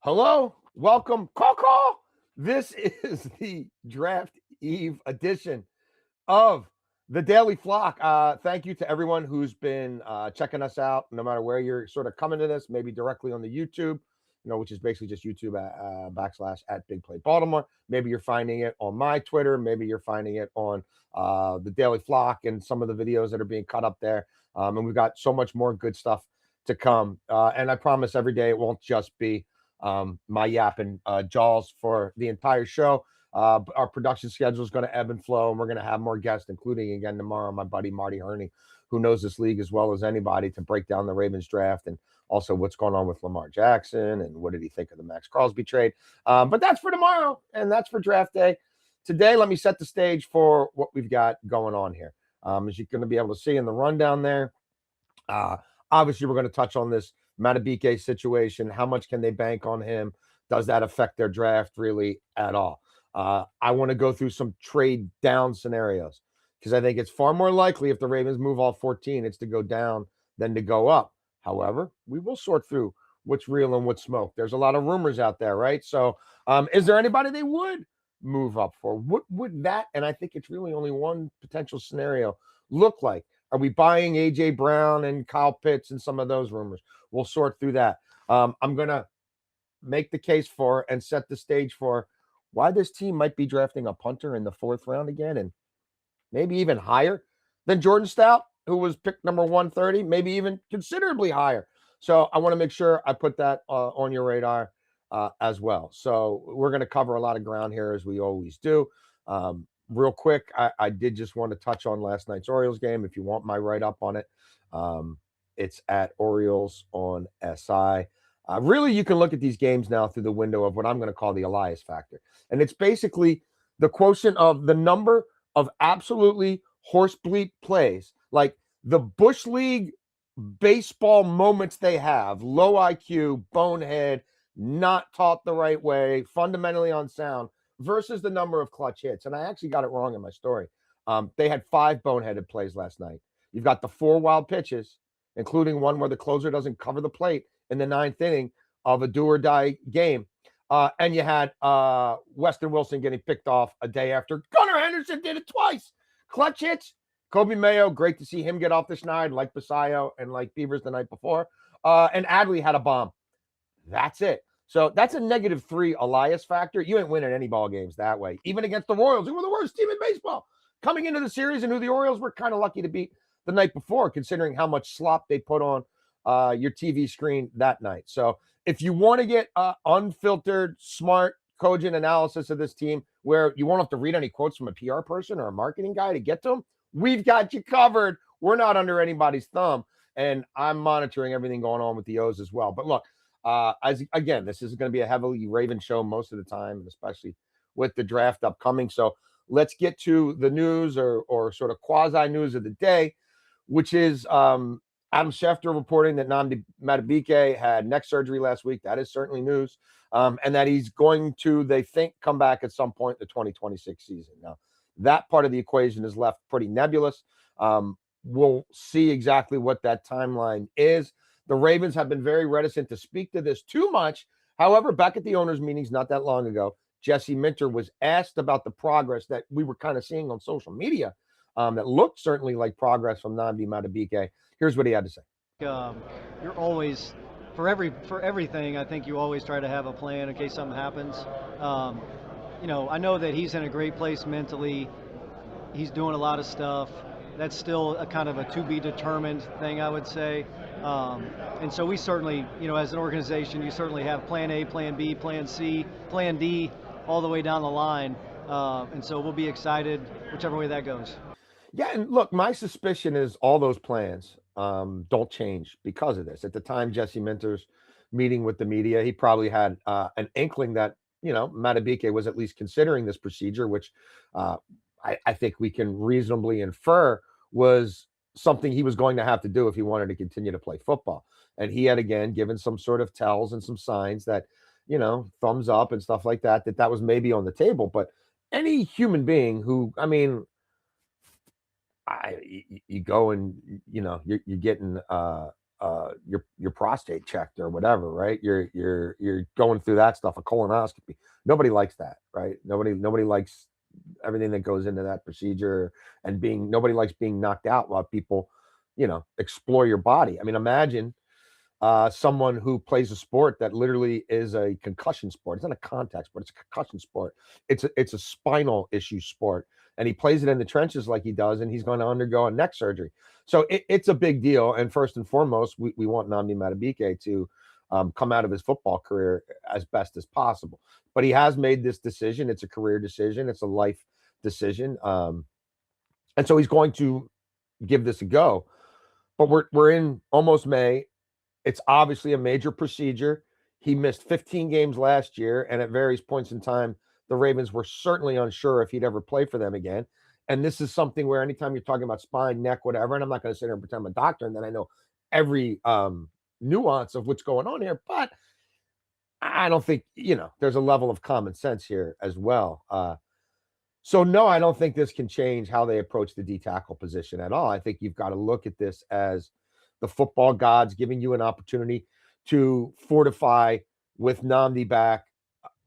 Hello, welcome, call. This is the draft eve edition of the Daily Flock. Thank you to everyone who's been checking us out, no matter where you're sort of coming to this, maybe directly on the YouTube, which is basically just YouTube backslash at Big Play Baltimore. Maybe you're finding it on my Twitter. Maybe you're finding it on the Daily Flock and some of the videos that are being cut up there. And we've got so much more good stuff to come. And I promise every day it won't just be my yapping jaws for the entire show. Our production schedule is going to ebb and flow, and we're going to have more guests, including again tomorrow, my buddy Marty Herney, who knows this league as well as anybody, to break down the Ravens draft and also what's going on with Lamar Jackson and what did he think of the Max Crosby trade. But that's for tomorrow, and that's for draft day. Today, let me set the stage for what we've got going on here. As you're going to be able to see in the rundown there, obviously we're going to touch on this Madubuike situation. How much can they bank on him? Does that affect their draft really at all? I want to go through some trade down scenarios because I think it's far more likely if the Ravens move all 14, it's to go down than to go up. However, we will sort through what's real and what's smoke. There's a lot of rumors out there, right? So is there anybody they would move up for? What would that, and I think it's really only one potential scenario, look like? Are we buying A.J. Brown and Kyle Pitts and some of those rumors? We'll sort through that. I'm going to make the case for and set the stage for why this team might be drafting a punter in the 4th round again, and maybe even higher than Jordan Stout, who was picked number 130, maybe even considerably higher. So I want to make sure I put that on your radar as well. So we're going to cover a lot of ground here, as we always do. Real quick, I did just want to touch on last night's Orioles game. If you want my write-up on it, it's at Orioles on SI. Really, you can look at these games now through the window of what I'm going to call the Elias factor. And it's basically the quotient of the number of absolutely horse bleep plays, like the Bush League baseball moments they have, low IQ, bonehead, not taught the right way, fundamentally unsound, versus the number of clutch hits. And I actually got it wrong in my story. They had 5 boneheaded plays last night. You've got the 4 wild pitches, including one where the closer doesn't cover the plate in the 9th inning of a do-or-die game. And you had Weston Wilson getting picked off a day after Gunnar Henderson did it twice. Clutch hits. Kobe Mayo, great to see him get off the schneid like Basayo and like Beavers the night before. And Adley had a bomb. That's it. So that's a -3 Elias factor. You ain't winning any ball games that way. Even against the Royals, who were the worst team in baseball coming into the series, and who the Orioles were kind of lucky to beat the night before, considering how much slop they put on your TV screen that night. So if you want to get unfiltered, smart, cogent analysis of this team where you won't have to read any quotes from a PR person or a marketing guy to get to them, we've got you covered. We're not under anybody's thumb. And I'm monitoring everything going on with the O's as well. But look, again, this is going to be a heavily Raven show most of the time, and especially with the draft upcoming. So let's get to the news or sort of quasi news of the day, which is Adam Schefter reporting that Nnamdi Madubuike had neck surgery last week. That is certainly news. And that he's going to, they think, come back at some point in the 2026 season. Now, that part of the equation is left pretty nebulous. We'll see exactly what that timeline is. The Ravens have been very reticent to speak to this too much. However, back at the owners' meetings not that long ago, Jesse Minter was asked about the progress that we were kind of seeing on social media that looked certainly like progress from Nnamdi Madubuike. Here's what he had to say. You're always, for everything, I think you always try to have a plan in case something happens. I know that he's in a great place mentally. He's doing a lot of stuff. That's still a kind of a to be determined thing, I would say. And so we certainly, as an organization, you certainly have plan A, plan B, plan C, plan D, all the way down the line. And so we'll be excited whichever way that goes. Yeah, and look, my suspicion is all those plans don't change because of this. At the time Jesse Minter's meeting with the media, he probably had an inkling that, Madubuike was at least considering this procedure, which I think we can reasonably infer was something he was going to have to do if he wanted to continue to play football. And he had, again, given some sort of tells and some signs that, thumbs up and stuff like that, that was maybe on the table. But any human being who, you go and, you're getting your prostate checked or whatever, right? You're going through that stuff, a colonoscopy. Nobody likes that, right? Nobody likes everything that goes into that procedure, and being nobody likes being knocked out while people, explore your body. I mean, imagine someone who plays a sport that literally is a concussion sport. It's not a contact sport; it's a concussion sport. It's a spinal issue sport, and he plays it in the trenches like he does, and he's going to undergo a neck surgery. So it's a big deal. And first and foremost, we want Nnamdi Madubuike to come out of his football career as best as possible. But he has made this decision. It's a career decision. It's a life decision. And so he's going to give this a go. But we're in almost May. It's obviously a major procedure. He missed 15 games last year, and at various points in time, the Ravens were certainly unsure if he'd ever play for them again. And this is something where anytime you're talking about spine, neck, whatever, and I'm not going to sit here and pretend I'm a doctor and then I know every nuance of what's going on here, but I don't think, there's a level of common sense here as well. So no, I don't think this can change how they approach the D tackle position at all. I think you've got to look at this as the football gods giving you an opportunity to fortify with Nnamdi back,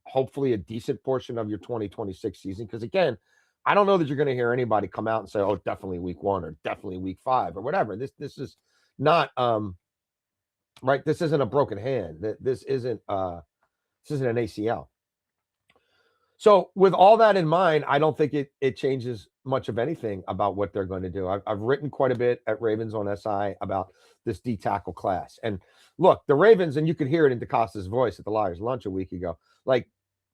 hopefully a decent portion of your 2026 season. Because again, I don't know that you're going to hear anybody come out and say, "Oh, definitely week 1 or definitely week 5 or whatever." This is not right. This isn't a broken hand. This isn't an ACL. So with all that in mind, I don't think it changes much of anything about what they're going to do. I've written quite a bit at Ravens on SI about this D tackle class. And look, the Ravens, and you could hear it in DeCosta's voice at the Liars Lunch a week ago, like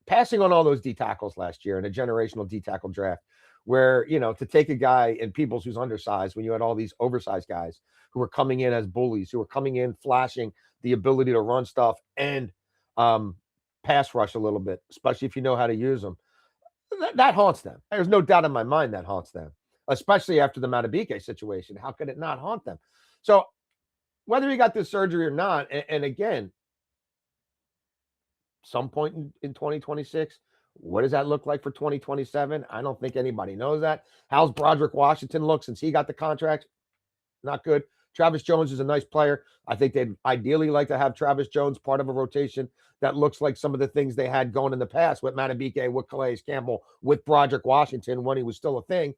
passing on all those D tackles last year in a generational D tackle draft, where, to take a guy in Peoples who's undersized when you had all these oversized guys who were coming in as bullies, who were coming in flashing the ability to run stuff and pass rush a little bit, especially if you know how to use them. That haunts them. There's no doubt in my mind that haunts them, especially after the Madubuike situation. How could it not haunt them? So whether he got this surgery or not, and again, some point in 2026, what does that look like for 2027? I don't think anybody knows that. How's Broderick Washington look since he got the contract? Not good. Travis Jones is a nice player. I think they'd ideally like to have Travis Jones part of a rotation that looks like some of the things they had going in the past with Madubuike, with Calais Campbell, with Broderick Washington when he was still a thing,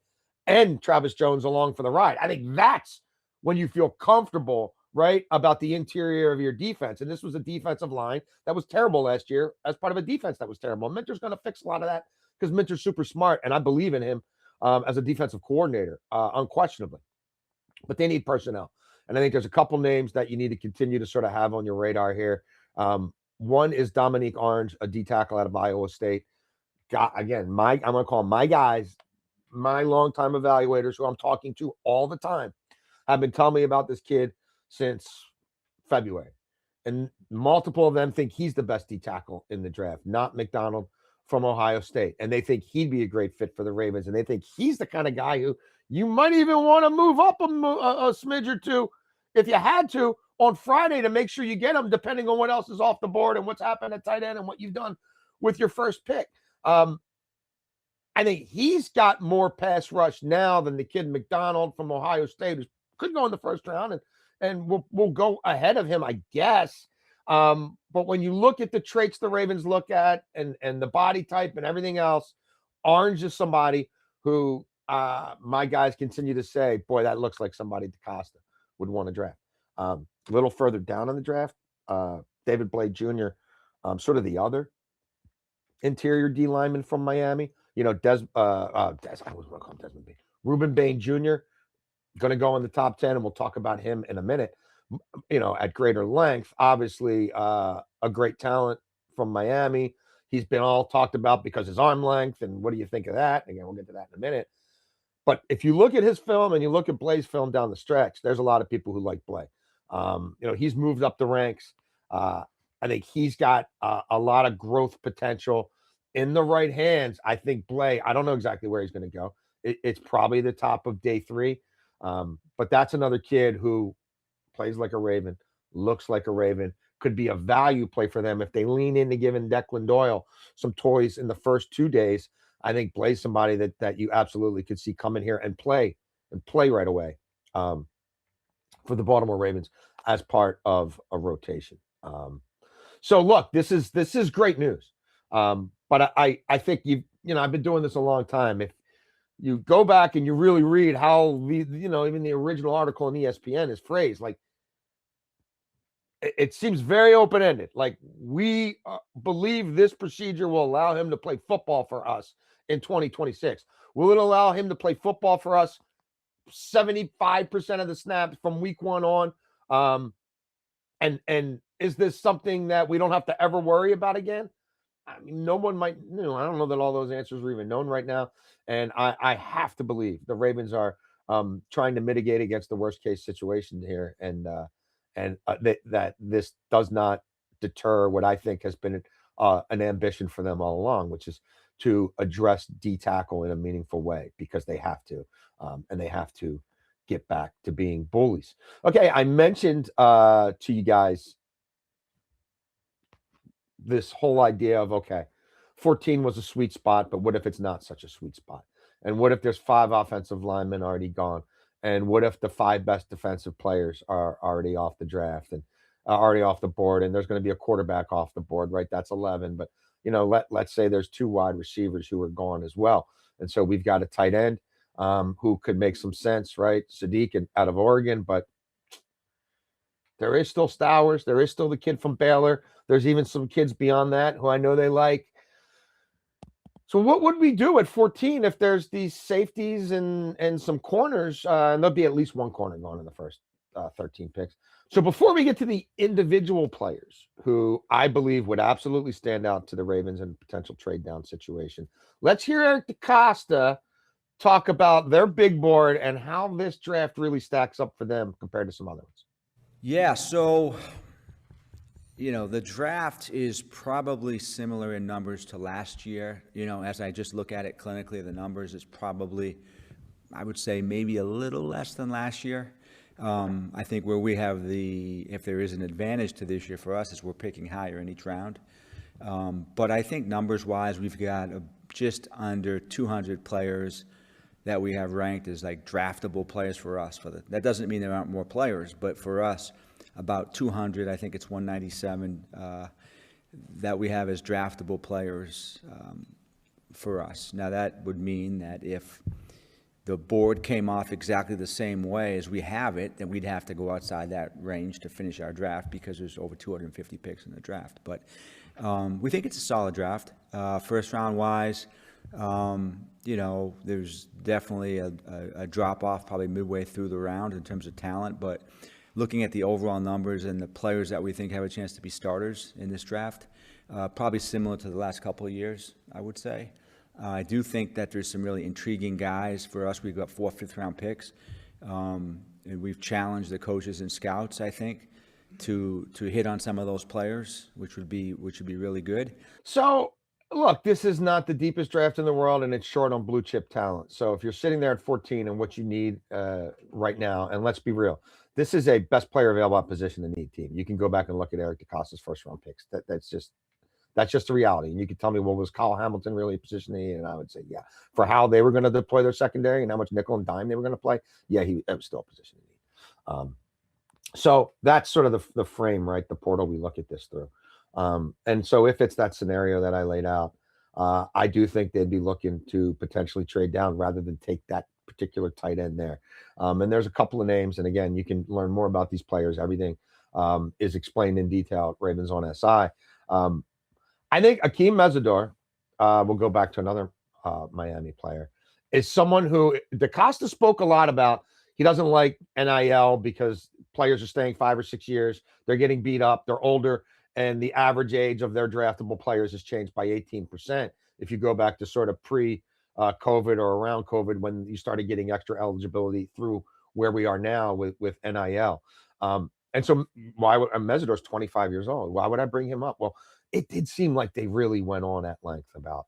and Travis Jones along for the ride. I think that's when you feel comfortable, right, about the interior of your defense. And this was a defensive line that was terrible last year as part of a defense that was terrible. Minter's going to fix a lot of that because Minter's super smart, and I believe in him as a defensive coordinator, unquestionably. But they need personnel. And I think there's a couple names that you need to continue to sort of have on your radar here. One is Dominique Orange, a D tackle out of Iowa State. Again, I'm going to call my guys, my longtime evaluators who I'm talking to all the time, have been telling me about this kid since February. And multiple of them think he's the best D tackle in the draft, not McDonald from Ohio State. And they think he'd be a great fit for the Ravens. And they think he's the kind of guy who you might even want to move up a smidge or two if you had to on Friday to make sure you get him, depending on what else is off the board and what's happened at tight end and what you've done with your first pick. I think he's got more pass rush now than the kid McDonald from Ohio State, who could go in the first round and will go ahead of him, I guess. But when you look at the traits the Ravens look at and the body type and everything else, Orange is somebody who my guys continue to say, boy, that looks like somebody DeCosta would want to draft. A little further down in the draft, David Blade Jr., sort of the other interior D lineman from Miami. I always want to call him Desmond Bain. Rueben Bain Jr., going to go in the top 10, and we'll talk about him in a minute, at greater length. Obviously, a great talent from Miami. He's been all talked about because his arm length, and what do you think of that? Again, we'll get to that in a minute. But if you look at his film and you look at Blade's film down the stretch, there's a lot of people who like Blade. He's moved up the ranks. I think he's got a lot of growth potential in the right hands. I think Blade, I don't know exactly where he's going to go. It's probably the top of day 3. But that's another kid who plays like a Raven, looks like a Raven, could be a value play for them if they lean into giving Declan Doyle some toys in the first 2 days. I think Blade's somebody that you absolutely could see come in here and play right away for the Baltimore Ravens as part of a rotation. So look, this is great news. But I think I've been doing this a long time. If you go back and you really read how even the original article in ESPN is phrased, like it seems very open ended. Like we believe this procedure will allow him to play football for us in 2026. Will it allow him to play football for us 75% of the snaps from week one on? And is this something that we don't have to ever worry about again? I mean, no one might, I don't know that all those answers are even known right now. And I have to believe the Ravens are trying to mitigate against the worst case situation here. And that this does not deter what I think has been an ambition for them all along, which is to address D tackle in a meaningful way because they have to. And they have to get back to being bullies. Okay, I mentioned to you guys this whole idea of, okay, 14 was a sweet spot, but what if it's not such a sweet spot? And what if there's 5 offensive linemen already gone? And what if the 5 best defensive players are already off the draft and already off the board? And there's going to be a quarterback off the board, right? That's 11. But let's say there's 2 wide receivers who are gone as well, and so we've got a tight end who could make some sense, right? Sadiq out of Oregon, but there is still Stowers. There is still the kid from Baylor. There's even some kids beyond that who I know they like. So what would we do at 14 if there's these safeties and some corners? And there'll be at least one corner going in the first 13 picks. So before we get to the individual players who I believe would absolutely stand out to the Ravens in a potential trade down situation, let's hear Eric DeCosta talk about their big board and how this draft really stacks up for them compared to some other ones. Yeah, so the draft is probably similar in numbers to last year. As I just look at it clinically, the numbers is probably, I would say, maybe a little less than last year. I think where we have if there is an advantage to this year for us is we're picking higher in each round. But I think numbers-wise, we've got just under 200 players that we have ranked as like draftable players for us. That doesn't mean there aren't more players, but for us, about 200, I think it's 197 that we have as draftable players for us. Now that would mean that if the board came off exactly the same way as we have it, then we'd have to go outside that range to finish our draft because there's over 250 picks in the draft. But we think it's a solid draft. First round wise, there's definitely a drop off probably midway through the round in terms of talent, but looking at the overall numbers and the players that we think have a chance to be starters in this draft, probably similar to the last couple of years, I would say. I do think that there's some really intriguing guys for us. We've got 4 fifth-round picks, and we've challenged the coaches and scouts, I think, to hit on some of those players, which would be really good. So, look, this is not the deepest draft in the world, and it's short on blue chip talent. So if you're sitting there at 14 and what you need right now, and let's be real, this is a best player available at position in need team. You can go back and look at Eric DeCosta's first round picks. That's just the reality. And you can tell me, well, was Kyle Hamilton really a position need? And I would say, yeah. For how they were going to deploy their secondary and how much nickel and dime they were going to play, yeah, it was still a position need. So that's sort of the frame, right? The portal we look at this through. And so if it's that scenario that I laid out, I do think they'd be looking to potentially trade down rather than take that particular tight end there. And there's a couple of names. And again, you can learn more about these players. Everything is explained in detail at Ravens on SI. I think Akeem Mesidor, we'll go back to another Miami player, is someone who DeCosta spoke a lot about. He doesn't like NIL because players are staying 5 or 6 years. They're getting beat up. They're older. And the average age of their draftable players has changed by 18%. If you go back to sort of pre-COVID or around COVID, when you started getting extra eligibility through where we are now with NIL. And so why would Mesidor's 25 years old? Why would I bring him up? Well, it did seem like they really went on at length about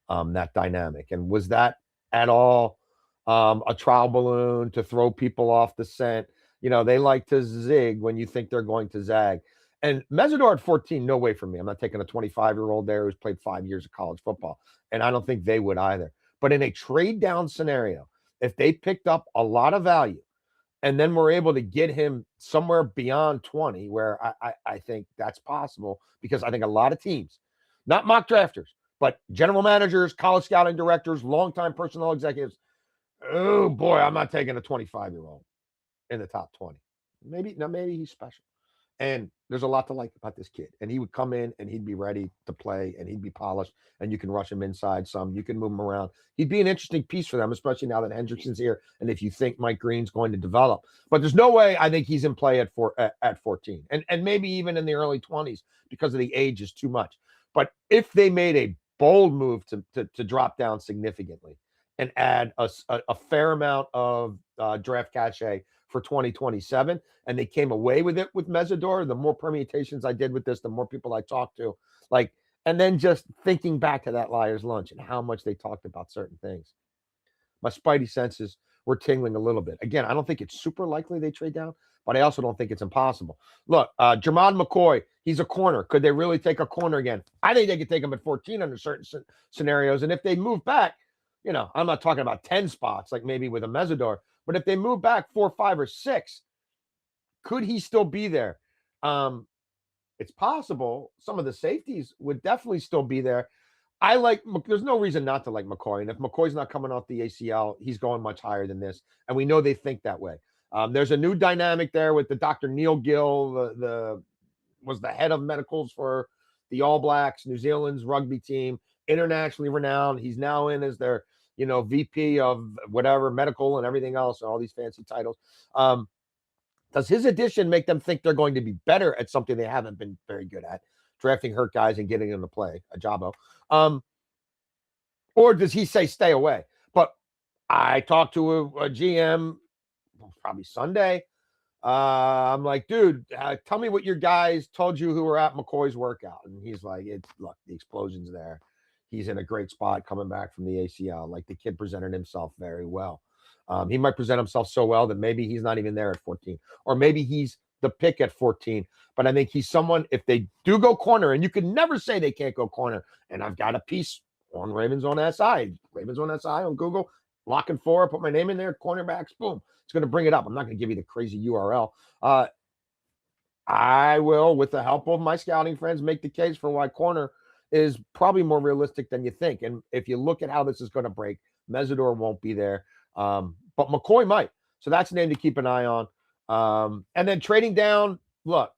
that dynamic. And was that at all a trial balloon to throw people off the scent? They like to zig when you think they're going to zag. And Mesidor at 14, no way for me. I'm not taking a 25-year-old there who's played 5 years of college football. And I don't think they would either. But in a trade down scenario, if they picked up a lot of value and then we're able to get him somewhere beyond 20, where I think that's possible, because I think a lot of teams, not mock drafters, but general managers, college scouting directors, longtime personnel executives, oh boy, I'm not taking a 25-year-old in the top 20. Maybe he's special. And there's a lot to like about this kid. And he would come in and he'd be ready to play and he'd be polished, and you can rush him inside some. You can move him around. He'd be an interesting piece for them, especially now that Hendrickson's here. And if you think Mike Green's going to develop, but there's no way I think he's in play at 14, and maybe even in the early 20s, because of the age is too much. But if they made a bold move to drop down significantly and add a fair amount of draft cachet for 2027, and they came away with it with Mesidor, the more permutations I did with this, the more people I talked to, like, and then just thinking back to that Liar's Lunch and how much they talked about certain things, my spidey senses were tingling a little bit. Again, I don't think it's super likely they trade down, but I also don't think it's impossible. Look, Jermon McCoy, he's a corner. Could they really take a corner again? I think they could take him at 14 under certain scenarios. And if they move back, I'm not talking about 10 spots, like maybe with a Mesidor, but if they move back 4, 5, or 6, could he still be there? It's possible. Some of the safeties would definitely still be there. There's no reason not to like McCoy. And if McCoy's not coming off the ACL, he's going much higher than this. And we know they think that way. There's a new dynamic there with the Dr. Neil Gill, was the head of medicals for the All Blacks, New Zealand's rugby team, internationally renowned. He's now in as their, VP of whatever, medical and everything else, and all these fancy titles. Does his addition make them think they're going to be better at something they haven't been very good at, drafting hurt guys and getting them to play, a jobbo? Or does he say stay away? But I talked to a GM probably Sunday. I'm like, dude, tell me what your guys told you who were at McCoy's workout. And he's like, look, the explosion's there. He's in a great spot coming back from the ACL. Like, the kid presented himself very well. He might present himself so well that maybe he's not even there at 14, or maybe he's the pick at 14. But I think he's someone, if they do go corner, and you can never say they can't go corner. And I've got a piece on Ravens on SI on Google, lock and 4, put my name in there, cornerbacks, boom. It's going to bring it up. I'm not going to give you the crazy URL. I will, with the help of my scouting friends, make the case for why corner is probably more realistic than you think. And if you look at how this is going to break, Mesidor won't be there, but McCoy might. So that's a name to keep an eye on. And then trading down, look,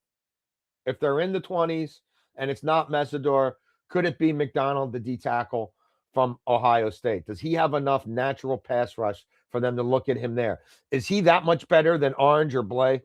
if they're in the 20s and it's not Mesidor, could it be McDonald, the D tackle from Ohio State? Does he have enough natural pass rush for them to look at him there? Is he that much better than Orange or Blay? I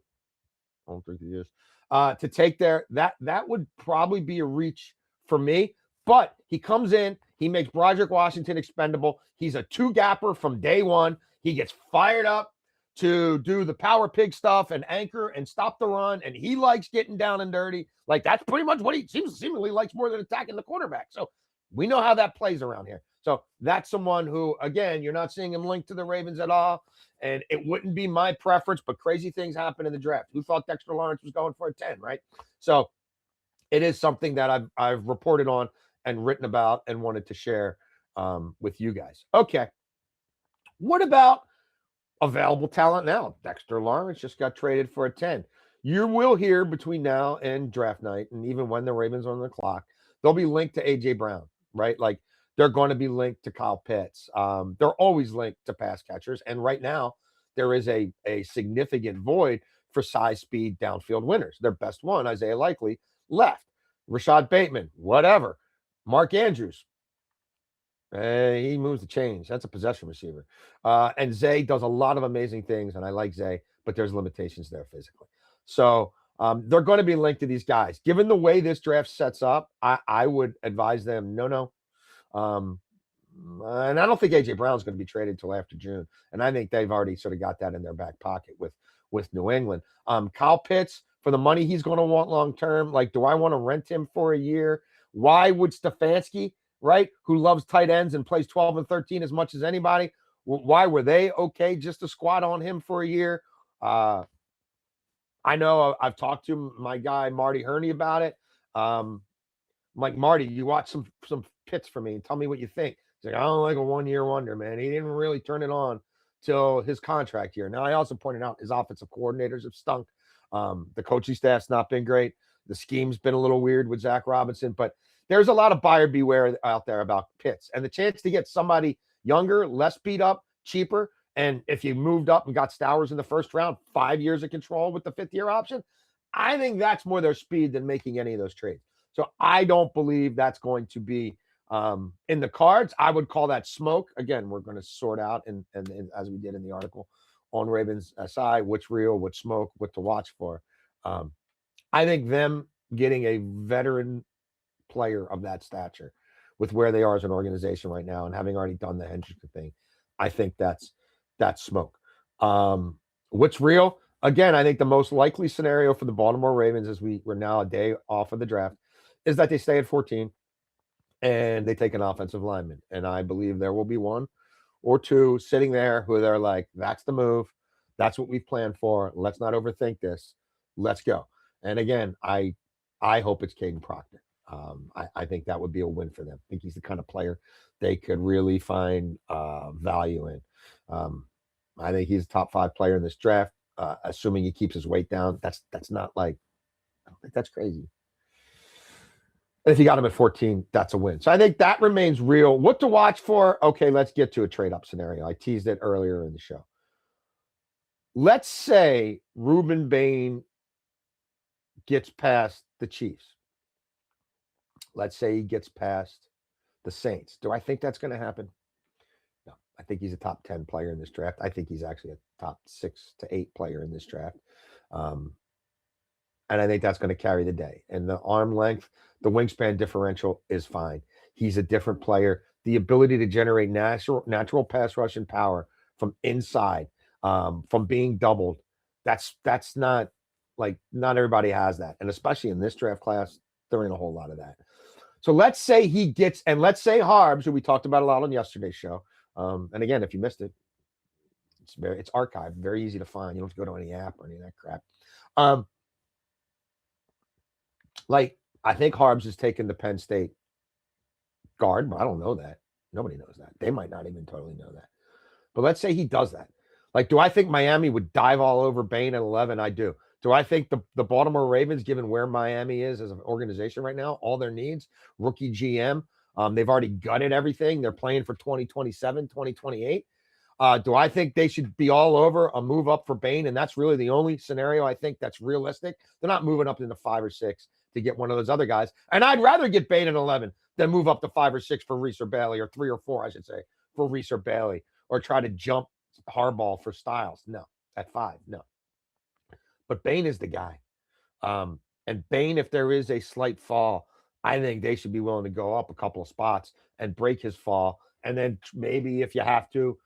don't think he is. To take there, that would probably be a reach for me. But he comes in, he makes Broderick Washington expendable. He's a 2-gapper from day one. He gets fired up to do the power pig stuff and anchor and stop the run, and he likes getting down and dirty. Like, that's pretty much what he seemingly likes more than attacking the quarterback. So we know how that plays around here. So that's someone who, again, you're not seeing him linked to the Ravens at all, and it wouldn't be my preference, but crazy things happen in the draft. Who thought Dexter Lawrence was going for a 10, right? So it is something that I've reported on and written about and wanted to share with you guys. Okay. What about available talent now? Dexter Lawrence just got traded for a 10. You will hear between now and draft night, and even when the Ravens are on the clock, they'll be linked to A.J. Brown, right? Like, they're going to be linked to Kyle Pitts. They're always linked to pass catchers. And right now, there is a significant void for size, speed, downfield winners. Their best one, Isaiah Likely, left. Rashad Bateman, whatever. Mark Andrews, he moves the chains. That's a possession receiver. And Zay does a lot of amazing things, and I like Zay, but there's limitations there physically. So they're going to be linked to these guys. Given the way this draft sets up, I would advise them, no. And I don't think A.J. Brown's going to be traded until after June. And I think they've already sort of got that in their back pocket with New England. Kyle Pitts, for the money he's going to want long-term, like, do I want to rent him for a year? Why would Stefanski, right, who loves tight ends and plays 12 and 13 as much as anybody, why were they okay just to squat on him for a year? I know I've talked to my guy, Marty Herney, about it. I'm like, Marty, you watch some Pitts for me and tell me what you think. He's like, I don't like a one-year wonder, man. He didn't really turn it on till his contract year. Now, I also pointed out his offensive coordinators have stunk. The coaching staff's not been great. The scheme's been a little weird with Zach Robinson, but there's a lot of buyer beware out there about Pitts. And the chance to get somebody younger, less beat up, cheaper, and if you moved up and got Stowers in the first round, 5 years of control with the 5th-year option, I think that's more their speed than making any of those trades. So I don't believe that's going to be in the cards. I would call that smoke. Again, we're going to sort out, and as we did in the article on Ravens SI, what's real, what's smoke, what to watch for. I think them getting a veteran player of that stature with where they are as an organization right now and having already done the Hendrickson thing, I think that's smoke. What's real? Again, I think the most likely scenario for the Baltimore Ravens, as we're now a day off of the draft, is that they stay at 14 and they take an offensive lineman. And I believe there will be one or two sitting there who they're like, that's the move. That's what we've planned for. Let's not overthink this. Let's go. And again, I hope it's Caden Proctor. I think that would be a win for them. I think he's the kind of player they could really find value in. I think he's a top 5 player in this draft, assuming he keeps his weight down. That's not like, I don't think that's crazy. And if you got him at 14, that's a win. So I think that remains real. What to watch for? Okay, let's get to a trade-up scenario. I teased it earlier in the show. Let's say Rueben Bain gets past the Chiefs. Let's say he gets past the Saints. Do I think that's going to happen? No. I think he's a top 10 player in this draft. I think he's actually a top 6 to 8 player in this draft. And I think that's going to carry the day. And the arm length, the wingspan differential is fine. He's a different player. The ability to generate natural pass rush and power from inside, from being doubled, that's not like, not everybody has that. And especially in this draft class, there ain't a whole lot of that. So let's say he gets, and let's say Harbs, who we talked about a lot on yesterday's show. And again, if you missed it, it's archived, very easy to find. You don't have to go to any app or any of that crap. Like, I think Harbs has taken the Penn State guard, but I don't know that. Nobody knows that. They might not even totally know that. But let's say he does that. Like, do I think Miami would dive all over Bain at 11? I do. Do I think the Baltimore Ravens, given where Miami is as an organization right now, all their needs, rookie GM, they've already gutted everything. They're playing for 2027, 2028. Do I think they should be all over a move up for Bain? And that's really the only scenario I think that's realistic. They're not moving up into 5 or 6 to get one of those other guys. And I'd rather get Bain at 11 than move up to 5 or 6 for Reese or Bailey, or 3 or 4, I should say, for Reese or Bailey, or try to jump Harbaugh for Styles. No, at 5, no. But Bain is the guy. And Bain, if there is a slight fall, I think they should be willing to go up a couple of spots and break his fall. And then maybe if you have to,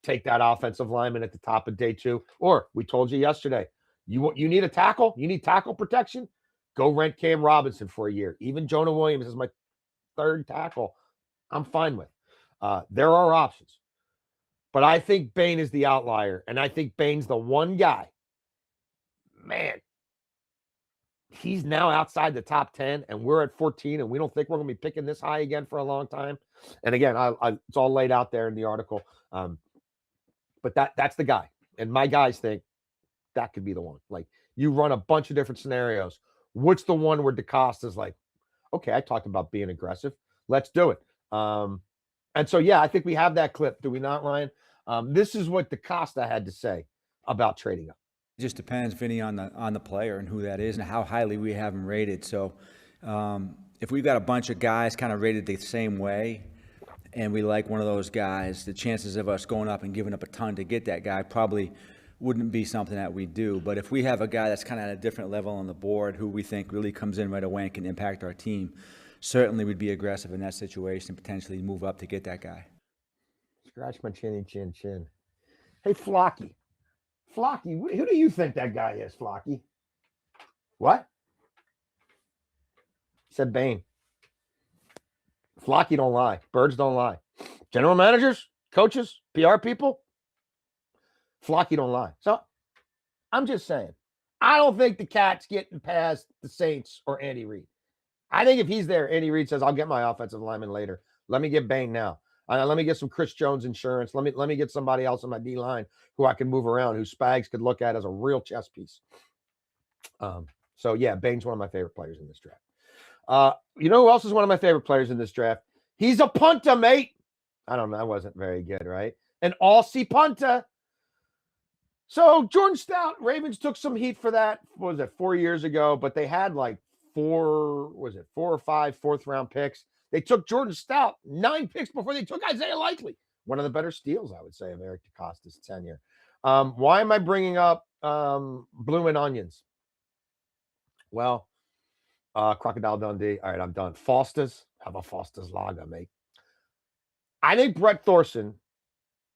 take that offensive lineman at the top of day 2. Or we told you yesterday, you need a tackle, you need tackle protection, go rent Cam Robinson for a year. Even Jonah Williams is my 3rd tackle. I'm fine with. There are options. But I think Bain is the outlier, and I think Bain's the one guy. Man, he's now outside the top 10, and we're at 14, and we don't think we're going to be picking this high again for a long time. And again, it's all laid out there in the article. But that's the guy. And my guys think that could be the one. Like, you run a bunch of different scenarios. What's the one where DeCosta's like, okay, I talked about being aggressive. Let's do it. And so, yeah, I think we have that clip. Do we not, Ryan? This is what DeCosta had to say about trading up. It just depends, Vinny, on the player and who that is and how highly we have him rated. So if we've got a bunch of guys kind of rated the same way and we like one of those guys, the chances of us going up and giving up a ton to get that guy probably wouldn't be something that we do. But if we have a guy that's kind of at a different level on the board who we think really comes in right away and can impact our team, certainly we'd be aggressive in that situation and potentially move up to get that guy. Scratch my chinny chin. Hey, Flocky. Flocky, who do you think that guy is, Flocky? What? Said Bain. Flocky don't lie. Birds don't lie. General managers, coaches, PR people, Flocky don't lie. So I'm just saying, I don't think the Cat's getting past the Saints or Andy Reid. I think if he's there, Andy Reid says, I'll get my offensive lineman later. Let me get Bain now. Let me get some Chris Jones insurance. Let me get somebody else on my D line who I can move around, who Spags could look at as a real chess piece. So yeah, Bain's one of my favorite players in this draft. You know who else is one of my favorite players in this draft? He's a punter, mate. I don't know. That wasn't very good, right? An Aussie punter. So Jordan Stout, Ravens took some heat for that. What was it, 4 years ago? But they had like 4 or 5 fourth-round picks. They took Jordan Stout 9 picks before they took Isaiah Likely. One of the better steals, I would say, of Eric DeCosta's tenure. Why am I bringing up Bloomin' Onions? Well, Crocodile Dundee. All right, I'm done. Foster's. How about Foster's Lager, mate? I think Brett Thorson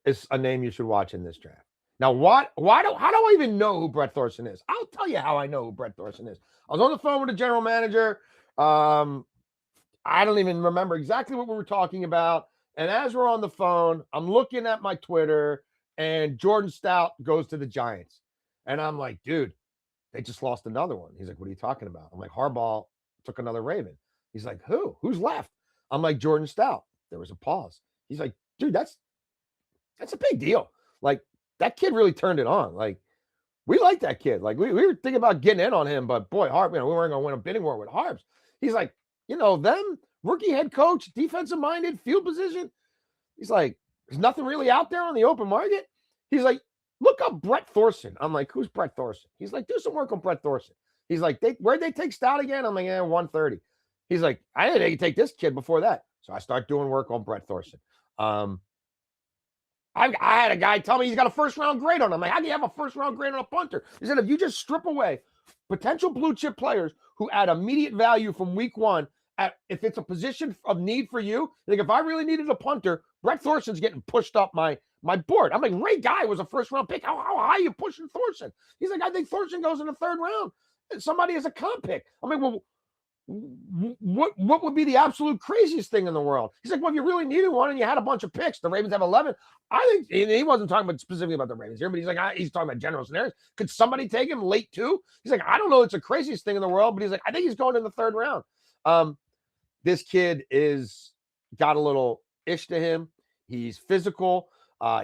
is a name you should watch in this draft. Now, how do I even know who Brett Thorson is? I'll tell you how I know who Brett Thorson is. I was on the phone with the general manager. I don't even remember exactly what we were talking about. And as we're on the phone, I'm looking at my Twitter, and Jordan Stout goes to the Giants. And I'm like, dude, they just lost another one. He's like, what are you talking about? I'm like, Harbaugh took another Raven. He's like, who? Who's left? I'm like, Jordan Stout. There was a pause. He's like, dude, that's a big deal. Like, that kid really turned it on. Like, we like that kid. Like, we were thinking about getting in on him, but boy, Harp, we weren't going to win a bidding war with Harps. He's like, them, rookie head coach, defensive minded, field position. He's like, there's nothing really out there on the open market. He's like, look up Brett Thorson. I'm like, who's Brett Thorson? He's like, do some work on Brett Thorson. He's like, where'd they take Stout again? I'm like, 130. He's like, I didn't think you take this kid before that. So I start doing work on Brett Thorson. I had a guy tell me he's got a first-round grade on him. I'm like, how do you have a first-round grade on a punter? He said, if you just strip away potential blue-chip players who add immediate value from week one, if it's a position of need for you, like if I really needed a punter, Brett Thorson's getting pushed up my board. I'm like, Ray Guy was a first-round pick. How high are you pushing Thorson? He's like, I think Thorson goes in the 3rd round. Somebody is a comp pick. I'm like, well, what would be the absolute craziest thing in the world? He's like, well, if you really needed one and you had a bunch of picks, the Ravens have 11. I think he wasn't talking about specifically about the Ravens here, but he's like, he's talking about general scenarios. Could somebody take him late too? He's like, I don't know. It's the craziest thing in the world, but he's like, I think he's going in the 3rd round. This kid is got a little ish to him. He's physical.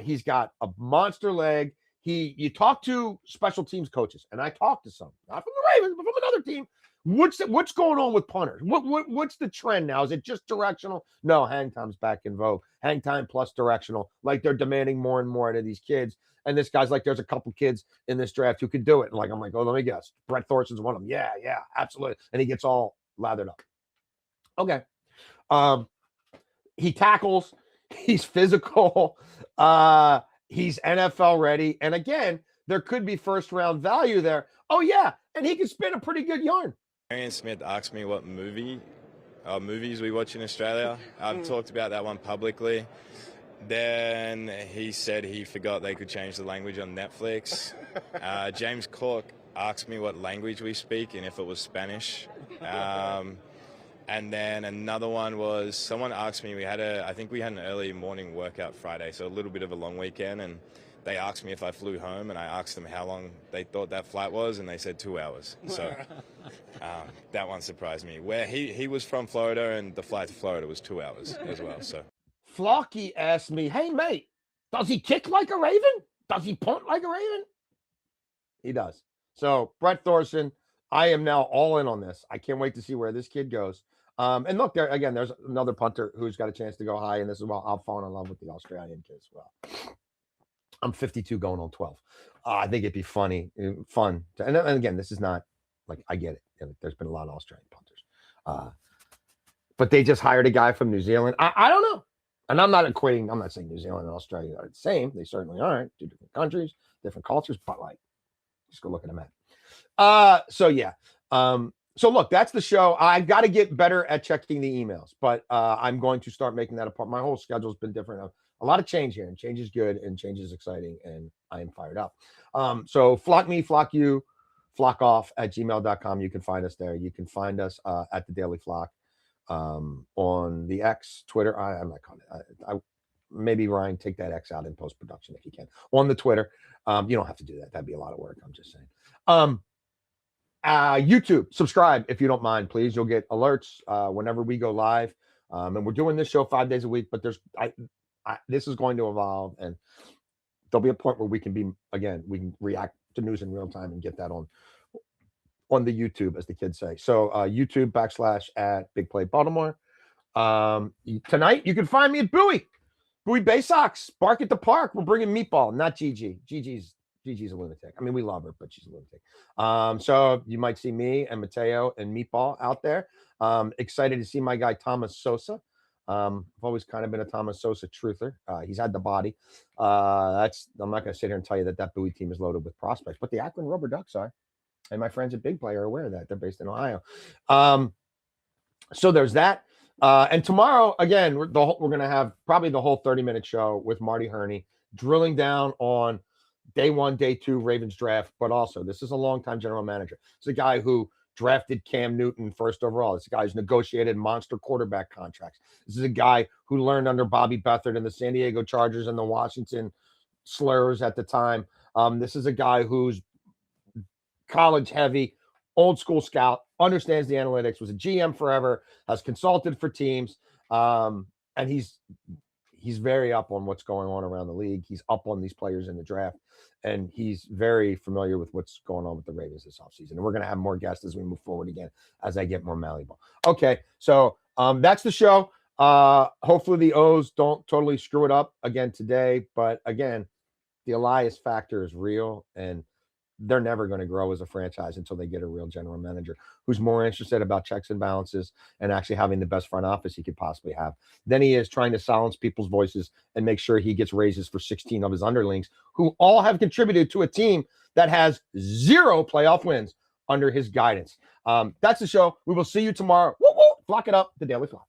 He's got a monster leg. You talk to special teams coaches, and I talked to some, not from the Ravens, but from another team. What's going on with punters? What's the trend now? Is it just directional? No, hang time's back in vogue. Hang time plus directional. Like, they're demanding more and more out of these kids. And this guy's like, there's a couple kids in this draft who can do it. And I'm like, oh, let me guess. Brett Thorson's one of them. Yeah, absolutely. And he gets all lathered up. Okay. He tackles. He's physical. He's NFL ready. And again, there could be 1st-round value there. Oh, yeah. And he can spin a pretty good yarn. Arian Smith asked me what movies we watch in Australia. I've talked about that one publicly. Then he said he forgot they could change the language on Netflix. James Cork asked me what language we speak and if it was Spanish. And then another one was someone asked me, I think we had an early morning workout Friday, so a little bit of a long weekend, and they asked me if I flew home, and I asked them how long they thought that flight was, and they said 2 hours. So that one surprised me. Where he was from Florida, and the flight to Florida was 2 hours as well. So Flocky asked me, hey, mate, does he kick like a Raven? Does he punt like a Raven? He does. So Brett Thorson, I am now all in on this. I can't wait to see where this kid goes. And look, there's another punter who's got a chance to go high, and this is why I'll fall in love with the Australian kid as well. I'm 52 going on 12. I think it'd be fun. And again, this is not like, I get it. There's been a lot of Australian punters. But they just hired a guy from New Zealand. I don't know. And I'm not saying New Zealand and Australia are the same. They certainly aren't. 2 different countries, different cultures, but just go look at a map. So yeah. So look, that's the show. I've got to get better at checking the emails, but I'm going to start making that a part. My whole schedule's been different. A lot of change here, and change is good, and change is exciting, and I am fired up. So flock me, flock you, flockoff@gmail.com. You can find us there. You can find us at the Daily Flock on the X, Twitter. I'm not calling it. Maybe Ryan, take that X out in post-production if you can. On the Twitter. You don't have to do that. That'd be a lot of work. I'm just saying. YouTube, subscribe if you don't mind, please. You'll get alerts whenever we go live. And we're doing this show 5 days a week, but this is going to evolve, and there'll be a point where we can react to news in real time and get that on the YouTube, as the kids say. So YouTube /@BigPlayBaltimore. Tonight you can find me at Bowie Bay Sox, Bark at the Park. We're bringing Meatball, not Gigi. Gigi's a lunatic. I mean, we love her, but she's a lunatic. So you might see me and Mateo and Meatball out there. Excited to see my guy Thomas Sosa. I've always kind of been a Thomas Sosa truther. He's had the body. I'm not going to sit here and tell you that Bowie team is loaded with prospects, but the Akron Rubber Ducks are. And my friends at Big Play are aware of that. They're based in Ohio. So there's that. And tomorrow, again, we're going to have probably the whole 30-minute show with Marty Herney, drilling down on day 1, day 2 Ravens draft. But also, this is a longtime general manager. It's a guy who drafted Cam Newton first overall. It's a guy who's negotiated monster quarterback contracts. This is a guy who learned under Bobby Beathard and the San Diego Chargers and the Washington Slurs at the time. This is a guy who's college heavy, old school scout, understands the analytics, was a GM forever, has consulted for teams, and he's very up on what's going on around the league. He's up on these players in the draft, and he's very familiar with what's going on with the Ravens this offseason. And we're going to have more guests as we move forward again, as I get more malleable. Okay, so that's the show. Hopefully the O's don't totally screw it up again today, but again, the Elias factor is real, and they're never going to grow as a franchise until they get a real general manager who's more interested about checks and balances and actually having the best front office he could possibly have than he is trying to silence people's voices and make sure he gets raises for 16 of his underlings, who all have contributed to a team that has 0 playoff wins under his guidance. That's the show. We will see you tomorrow. Woo, woo. Flock it up, the Daily Flock.